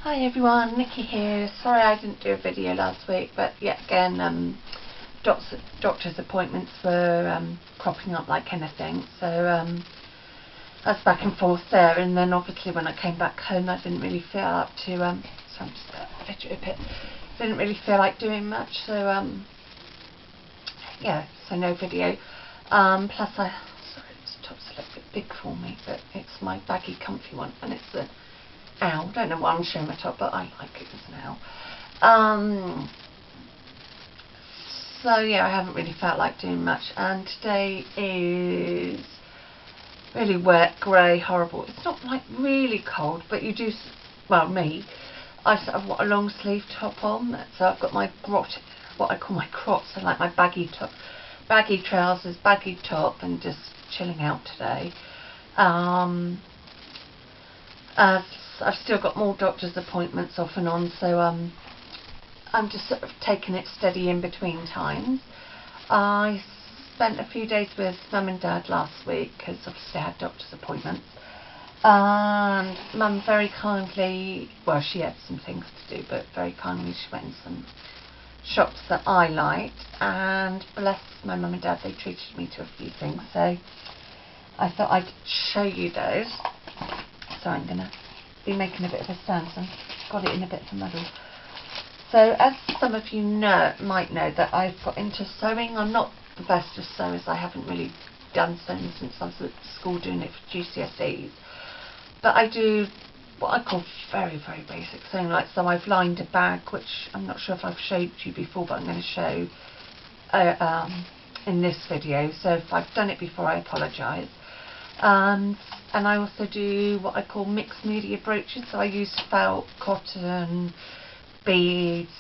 Hi everyone, Nikki here. Sorry I didn't do a video last week, but yet again doctor's appointments were cropping up like anything, so I was back and forth there, and then obviously when I came back home I didn't really feel up to so I'm just going to fidget a bit. Didn't really feel like doing much, so yeah, so no video. Plus sorry, this top's a little bit big for me, but it's my baggy comfy one, and it's the owl. Don't know why I'm showing my top, but I like it as an owl. So yeah, I haven't really felt like doing much, and today is really wet, grey, horrible. It's not like really cold, but you do, well, me, I've got a long sleeve top on, so I've got my what I call my crops, so like my baggy top, baggy trousers, baggy top, and just chilling out today. I've still got more doctor's appointments off and on, so I'm just sort of taking it steady in between times. I spent a few days with Mum and Dad last week because obviously I had doctor's appointments, and Mum very kindly, well, she had some things to do, but very kindly she went in some shops that I liked, and bless my Mum and Dad, they treated me to a few things, so I thought I'd show you those. So I'm going to be making a bit of a stand, so I've got it in a bit of a muddle. So as some of you might know, that I've got into sewing. I'm not the best of sewers. I haven't really done sewing since I was at school doing it for GCSEs. But I do what I call very, very basic sewing. Like, so I've lined a bag, which I'm not sure if I've showed you before, but I'm going to show in this video. So if I've done it before, I apologise. And I also do what I call mixed media brooches, so I use felt, cotton, beads,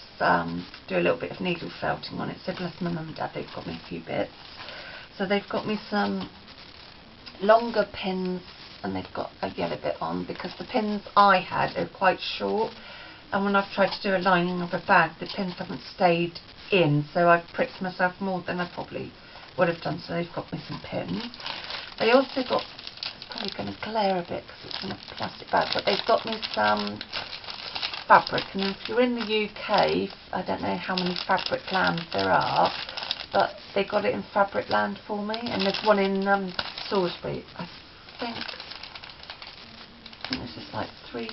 do a little bit of needle felting on it. So bless my mum and dad, they've got me a few bits. So they've got me some longer pins, and they've got a yellow bit on, because the pins I had are quite short, and when I've tried to do a lining of a bag, the pins haven't stayed in, so I've pricked myself more than I probably would have done. So they've got me some pins. They also got, it's probably going to glare a bit because it's in a plastic bag, but they've got me some fabric, and if you're in the UK, I don't know how many fabric lands there are, but they got it in Fabric Land for me, and there's one in Salisbury. I think this is like £3.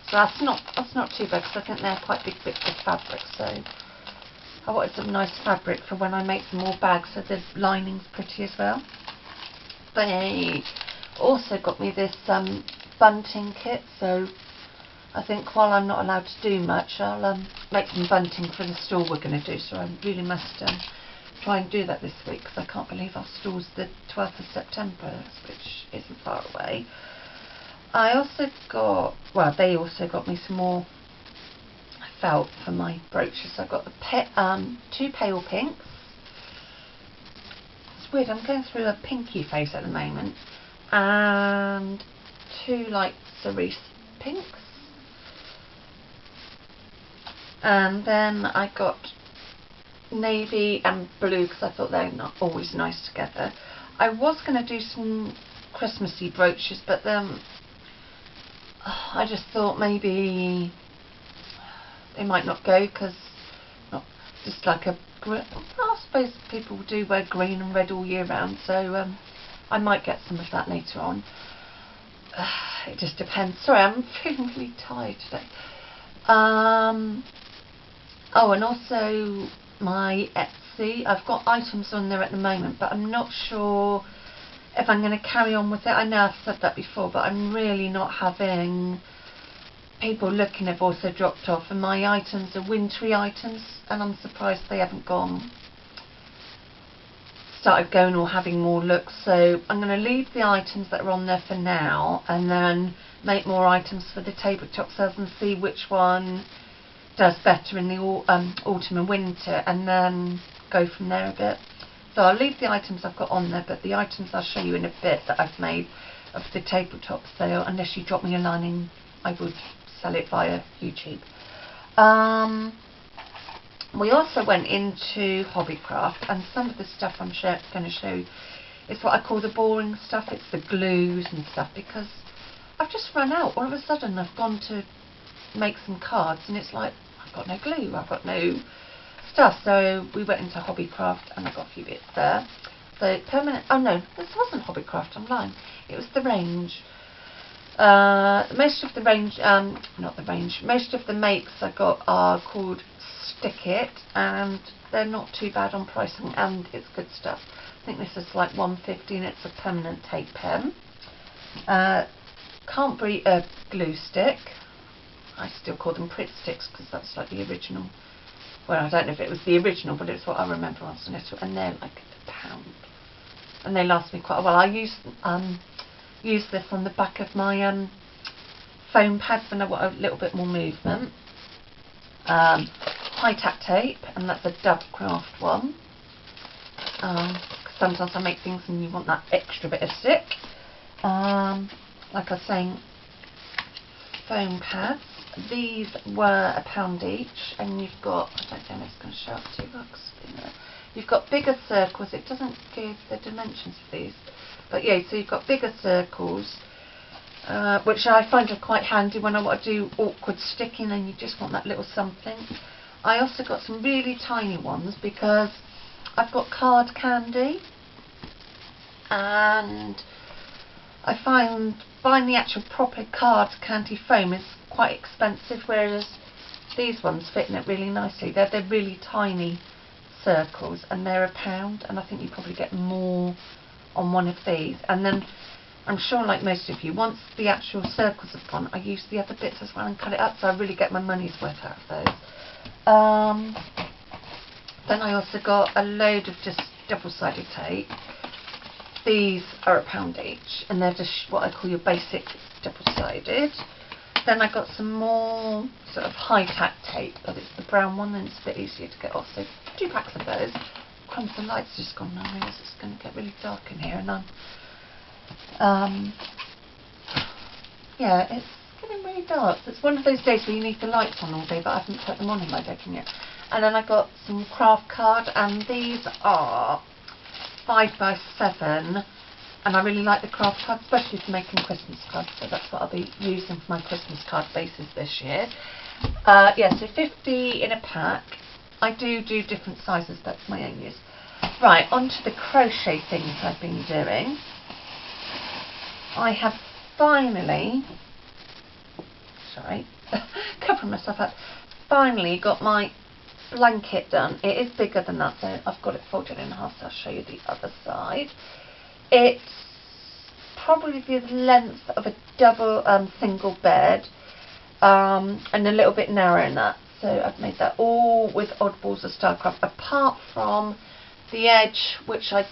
So that's not too bad, because I think they're quite big bits of fabric, so I wanted some nice fabric for when I make some more bags, so the lining's pretty as well. They also got me this bunting kit, so I think while I'm not allowed to do much, I'll make some bunting for the store we're going to do, so I really must try and do that this week, because I can't believe our store's the 12th of September, which isn't far away. I also got, well, they also got me some more felt for my brooches. So I got the two pale pinks. It's weird, I'm going through a pinky phase at the moment, and two light cerise pinks. And then I got navy and blue, because I thought they're not always nice together. I was going to do some Christmassy brooches, but then I just thought maybe they might not go, because not just like a, I suppose people do wear green and red all year round, so I might get some of that later on. It just depends. Sorry, I'm feeling really tired today. Oh, and also my Etsy, I've got items on there at the moment, but I'm not sure if I'm going to carry on with it. I know I've said that before, but I'm really not having people looking. Have also dropped off, and my items are wintry items, and I'm surprised they haven't started going or having more looks. So I'm going to leave the items that are on there for now, and then make more items for the tabletop sales and see which one does better in the autumn and winter, and then go from there a bit. So I'll leave the items I've got on there, but the items I'll show you in a bit that I've made of the tabletop sale, unless you drop me a lining, I would sell it via YouTube. We also went into Hobbycraft, and some of the stuff I'm going to show is what I call the boring stuff. It's the glues and stuff, because I've just run out. All of a sudden I've gone to make some cards, and it's like, I've got no glue, I've got no stuff. So we went into Hobbycraft and I got a few bits there. So permanent, oh no, this wasn't Hobbycraft, I'm lying. It was the range. Most of the range, not the range, most of the makes I got are called Stick It, and they're not too bad on pricing, and it's good stuff. I think this is like $1.50 and it's a permanent tape pen. Can't breathe glue stick. I still call them Pritt sticks because that's like the original. Well, I don't know if it was the original, but it's what I remember on little, and they're like £1, and they last me quite a while. I use this on the back of my foam pads when I want a little bit more movement. High tack tape, and that's a Dove Craft one. Sometimes I make things and you want that extra bit of stick. Like I was saying, foam pads. These were £1 each, and you've got, I don't know if it's going to show up too much. You've got bigger circles. It doesn't give the dimensions of these, but yeah, so you've got bigger circles, which I find are quite handy when I want to do awkward sticking and you just want that little something. I also got some really tiny ones because I've got card candy, and I find buying the actual proper card candy foam is quite expensive, whereas these ones fit in it really nicely. They're really tiny circles and they're £1, and I think you probably get more on one of these. And then I'm sure, like most of you, once the actual circles have gone, I use the other bits as well and cut it up, so I really get my money's worth out of those. Then I also got a load of just double-sided tape. These are £1 each, and they're just what I call your basic double-sided. Then I got some more sort of high tack tape, but it's the brown one and it's a bit easier to get off. So 2 packs of those. Crumbs, the light's just gone now. I realise it's going to get really dark in here, and yeah, it's getting really dark. It's one of those days where you need the lights on all day, but I haven't put them on in my bedroom yet. And then I got some craft card, and these are 5x7, and I really like the craft card, especially for making Christmas cards, so that's what I'll be using for my Christmas card bases this year. Yeah, so 50 in a pack. I do different sizes, that's my own use. Right, on to the crochet things I've been doing. I have finally, sorry, covering myself up, finally got my blanket done. It is bigger than that, so I've got it folded in half, so I'll show you the other side. It's probably the length of a double single bed, and a little bit narrower than that. So I've made that all with Oddballs of Starcraft, apart from the edge, which I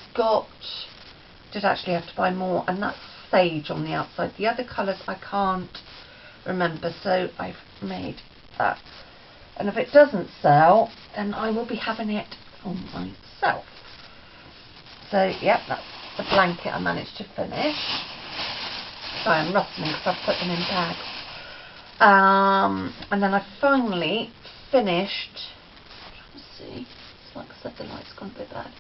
did actually have to buy more, and that's sage on the outside. The other colours I can't remember, so I've made that. And if it doesn't sell, then I will be having it for myself. So, yep, that's the blanket I managed to finish. Sorry, I'm rustling because I've put them in bags. And then I finally finished, let's see, like I said, the light's gone a bit bad.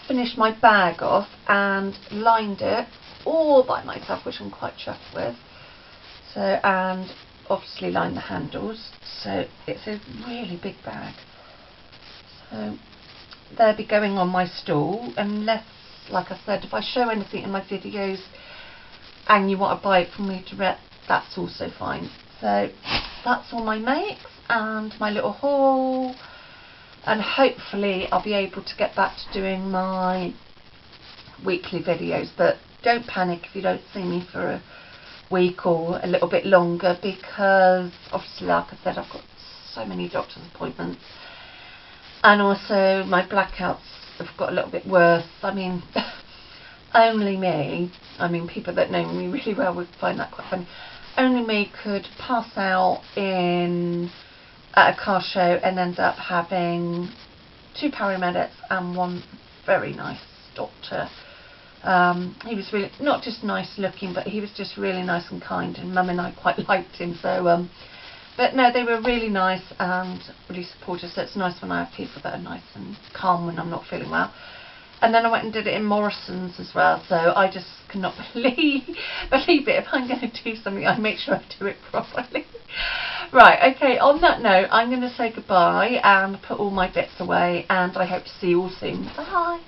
Finished my bag off and lined it all by myself, which I'm quite chuffed with. So, and obviously lined the handles. So it's a really big bag. So they'll be going on my stall, unless, like I said, if I show anything in my videos and you want to buy it from me direct, that's also fine. So that's all my makes and my little haul, and hopefully I'll be able to get back to doing my weekly videos, but don't panic if you don't see me for a week or a little bit longer, because obviously, like I said, I've got so many doctor's appointments, and also my blackouts have got a little bit worse. I mean, only me, I mean, people that know me really well would find that quite funny. Only me could pass out at a car show and end up having 2 paramedics and 1 very nice doctor. He was really, not just nice looking, but he was just really nice and kind, and Mum and I quite liked him. So, but no, they were really nice and really supportive, so it's nice when I have people that are nice and calm when I'm not feeling well. And then I went and did it in Morrison's as well, so I just cannot believe it. If I'm going to do something, I make sure I do it properly. Right, okay, on that note, I'm going to say goodbye and put all my bits away, and I hope to see you all soon. Bye!